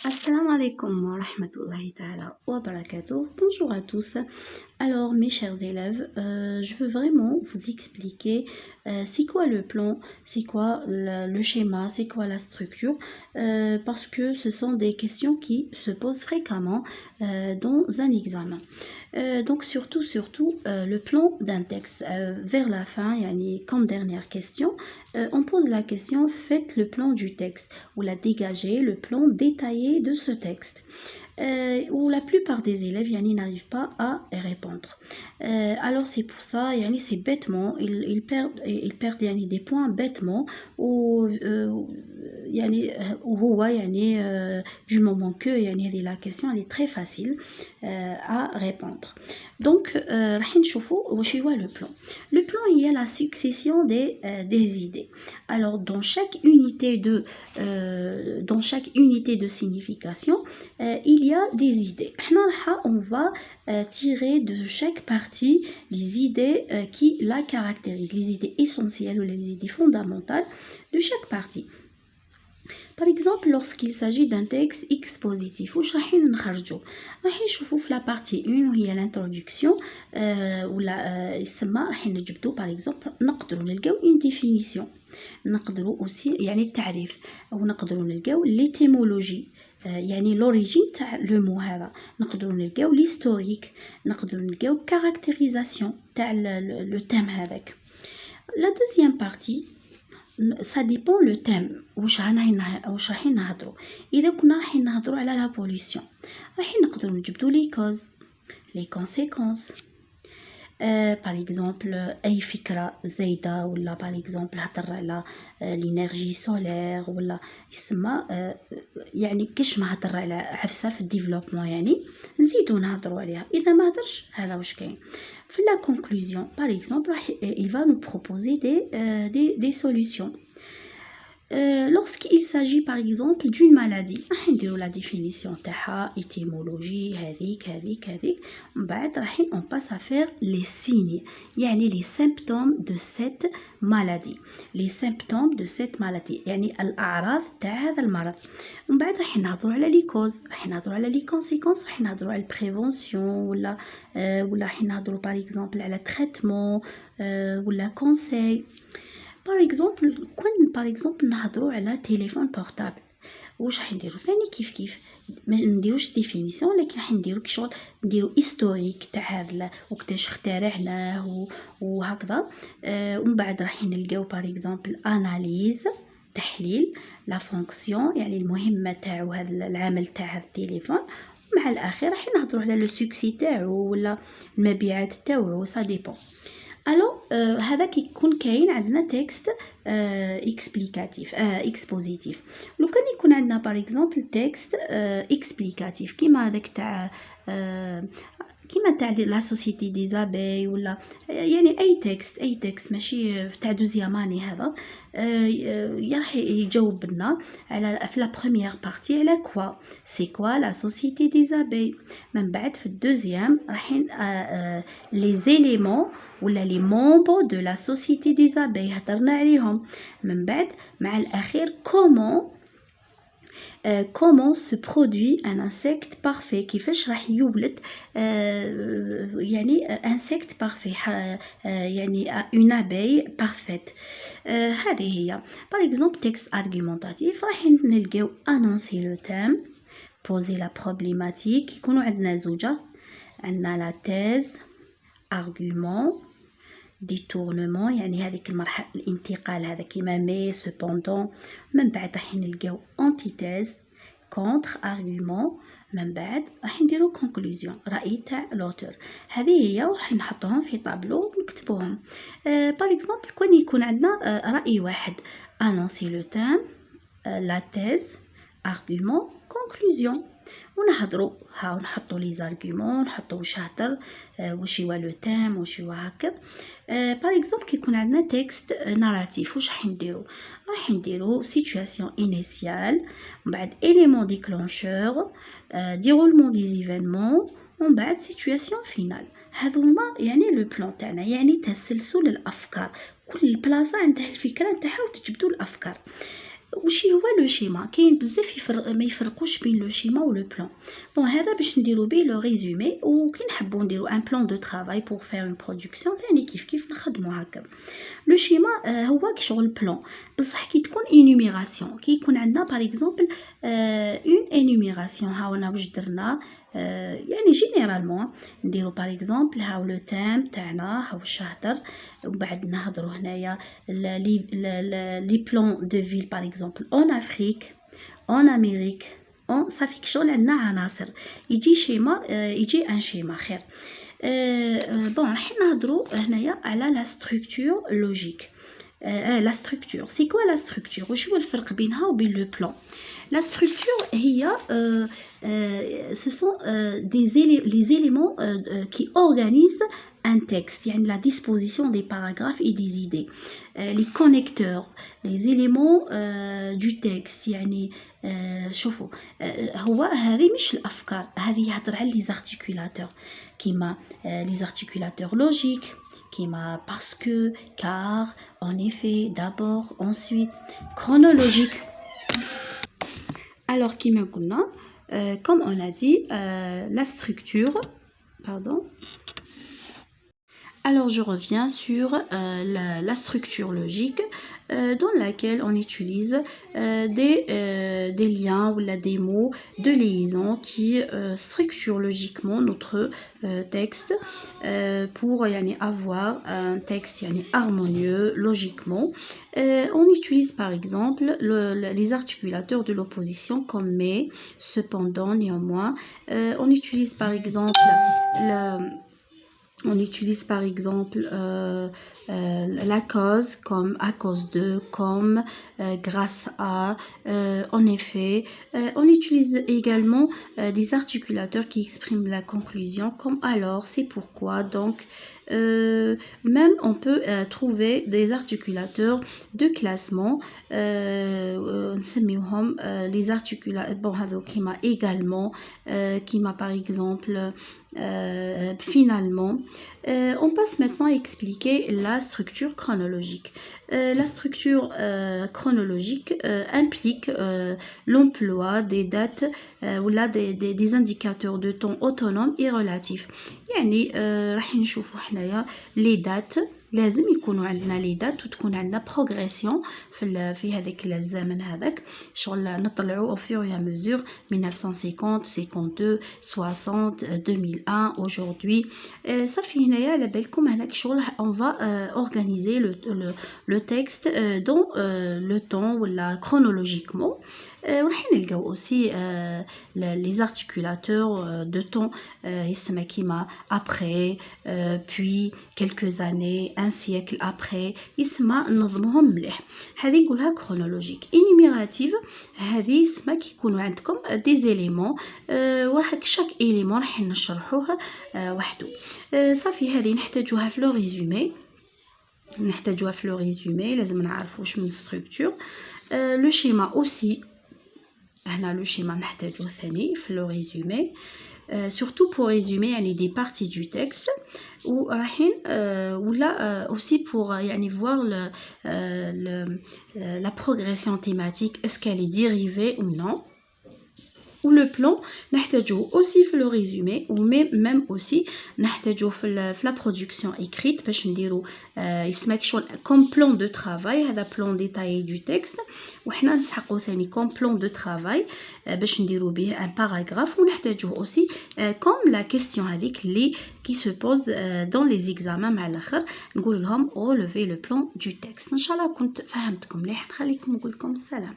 Assalamu alaikum wa rahmatullahi ta'ala wa barakatuh. Bonjour à tous. Alors mes chers élèves, je veux vraiment vous expliquer c'est quoi le plan, c'est quoi le schéma, c'est quoi la structure, parce que ce sont des questions qui se posent fréquemment dans un examen. Donc surtout le plan d'un texte. Vers la fin, yani, comme dernière question, on pose la question: faites le plan du texte ou la dégager, le plan détaillé de ce texte. Où la plupart des élèves yani, n'arrivent pas à répondre. Alors c'est pour ça, yani, c'est bêtement, ils perdent yani, des points bêtement, ou yani, وهو يعني, du moment que يعني, la question elle est très facile à répondre. Donc راح نشوفوا واش هو le plan. Le plan il y a la succession des idées. Alors dans chaque unité de signification il y a des idées. On va tirer de chaque partie les idées qui la caractérisent, les idées essentielles ou les idées fondamentales de chaque partie. Par exemple, lorsqu'il s'agit d'un texte expositif, واش راح نخرجوا؟ راح نشوفوا في la partie 1 وهي l'introduction ولا يسمى راح نجبدوا par exemple نقدروا نلقاو une définition، نقدروا aussi يعني التعريف، او نقدروا نلقاو l'étymologie يعني l'origine تاع لو مو هذا، نقدروا نلقاو l'historique، نقدروا نلقاو caractérisation تاع لو تيم هذاك. La deuxième partie ça dépend le thème واش رايحين نهضروا. اذا كنا رايحين نهضروا على لا بوليسيون رايحين نقدروا نجبدوا لي كوز لي كونسيكونس. par exemple اي فكره زايده، ولا par exemple هضر على لينيرجي سولير، ولا يسمى يعني كاش ما هضر على عفسه في الديفلوبمون يعني نزيدو نهضروا عليها. اذا ما هضرش هذا واش كاين في la conclusion par exemple il va nous proposer des solutions. Lorsqu'il s'agit par exemple d'une maladie راح نديرو la définition تاعها، étymologie هذيك من بعد رايحين on passe à faire les signes يعني les symptômes de cette maladie، les symptômes de cette maladie يعني الأعراض تاع هذا المرض. من بعد راح نهضروا على لي كوز، راح نهضروا على لي كونسيكونس، راح نهضروا على البريفونسيون ولا راح نهضروا par exemple على تريتمون ولا كونساي. par exemple نهضروا على تليفون بورتابل، واش راح نديروا ثاني كيف ما نديروش ديفينيسيون، لكن راح نديروا كشغل نديروا هيستوريك تاع هذا وقتاش اخترعناه وهكذا. ومن بعد راح نلقاو par exemple اناليز تحليل لا فونكسيون يعني المهمه تاعو هذا العمل تاع هذا التليفون. مع الاخير راح نهضروا على لو سوكسي تاعو ولا المبيعات تاعو، سا ديبون. الو هذا كيكون كاين عندنا تكست اكسبليكاتيف اكسبوزيتيف. لو كان يكون عندنا باغ اكزومبل تكست اكسبليكاتيف كيما هذاك تاع كيما تاع لا سوسيتي دي زابي، ولا يعني اي تكست ماشي تاع دوزياماني هذا راح يجاوب لنا على في لا بروميير بارتي على كوا سي كوا لا سوسيتي دي زابي. من بعد في الدوزيام رايحين لي زيليمون ولا لي مونبر دو لا سوسيتي دي زابي هضرنا عليهم. من بعد مع الاخير comment se produit un insecte parfait، كيفاش راح يولد يعني insecte parfait يعني une abeille parfaite. هذه هي par exemple texte argumentatif راح نلقاو annoncer le thème، poser la problématique، يكونوا عندنا زوجة، عندنا la thèse، argument، détournement يعني هذيك المرحلة الانتقال هذا كيما مي سوبوندون. من بعد راح نلقاو antithèse، contre argument. من بعد راح نديرو conclusion، رأي تاع لوتور. هذه هي وراح نحطوهم في طابلو ونكتبوهم. par exemple كون يكون عندنا رأي واحد annoncer le thème، la thèse، argument، conclusion، ونهضروا ونحطوا لي زارغومون، نحطوا واش هضر واش هو لو تيم واش هو هكا. باغ اكزومبل كيكون عندنا تكست ناراتيف واش راح نديرو سيتوياسيون انيسيال، من بعد اليمون ديكلونشور، ديرولمون دي زيفينمون، ومن بعد سيتوياسيون فينال. هذو هما يعني لو بلان تاعنا، يعني تسلسل الافكار، كل بلاصه عندها الفكره نتاعها وتجبدوا الافكار. وشي هو لو شيما كاين بزاف ما يفرقوش بين لو شيما و لو بلان. بون هذا باش نديرو به لو ريزومي، وكي نحبو نديرو ان بلان دو طرافاي بور فير اون برودكسيون ثاني كيف نخدمو هكا. لو شيما هو كشغل بلان بصح كي تكون انيميراسيون، كي يكون عندنا باغ اكزومبل اون انيميراسيون هاونا واش درنا يعني جينيرالمون نديرو باغ اكزومبل هاو لو تيم تاعنا هاو الشهر، ومن بعد نهضرو هنايا لي بلان دو فيل باغ اكزومبل اون افريك اون امريك اون صافي كشغل عندنا عناصر يجي شيما يجي ان شيما خير. بون راح نهضرو هنايا على لا ستركتور لوجيك. لا ستركتور سي كوا لا ستركتور واش هو الفرق بينها وبين لو بلان؟ لا ستركتور هي ce sont les éléments qui organisent un texte, يعني la disposition des paragraphes et des idées, les connecteurs, les éléments du texte. يعني شوفوا هو هذه مش الافكار، هذه يهضر على لي زارتيكولاتور كيما لي زارتيكولاتور لوجيك كيما parce que, car, en effet, d'abord, ensuite, chronologique. Alors كيما قلنا comme on a dit la structure, pardon. Alors je reviens sur la structure logique dans laquelle on utilise des liens ou des mots de liaison qui structurent logiquement notre texte pour avoir un texte harmonieux logiquement. On utilise par exemple les articulateurs de l'opposition comme mais, cependant, néanmoins. On utilise par exemple la cause comme à cause de, comme grâce à, en effet. On utilise également des articulateurs qui expriment la conclusion comme alors, c'est pourquoi, donc. Même on peut trouver des articulateurs de classement نسميوهم les articulateurs bon هذو كيما également كيما par exemple finalement. On passe maintenant à expliquer la structure chronologique. La structure chronologique implique l'emploi des dates ou là des indicateurs de temps autonomes et relatifs. يعني راح نشوفوا حنايا لي دات لازم يكونوا عندنا لي دات وتكون عندنا بروغريسيون في هذاك الزمن هذاك شغل نطلعوا او فور يا مزور 1950 52 60 2001 aujourd'hui. صافي هنايا على بالكم هناك شغل on va organiser le texte dans le temps ولا chronologiquement. وراح نلقاو aussi les articulateurs de temps يسمى كيما après puis quelques années un siècle après يسمى نظمهم مليح. هذه نقولها chronologique. énumérative هذه يسمى كيكونوا عندكم des éléments وراح chaque élément راح نشرحوه وحده. صافي هذه نحتاجوها في لو ريزومي لازم نعرفوا واش من structure. لو شيما aussi هنا لو شيما نحتاجوه ثاني في لو ريزومي surtout pour résumer يعني des parties du texte ou راحين ولا aussi pour يعني voir la progression thématique, est-ce qu'elle est dérivée ou non. ou le plan نحتاجوه aussi في le résumé ou même aussi نحتاجوه في la production écrite باش نديرو يسمى شغل comme plan de travail. هذا plan détaillé du texte وحنا نسحقو ثاني comme plan de travail باش نديرو به un paragraphe. ونحتاجوه aussi comme la question هذيك اللي qui se pose dans les examens مع الاخر نقول لهم relever le plan du texte. ان شاء الله كنت فهمتكم مليح. نخليكم نقول لكم السلام.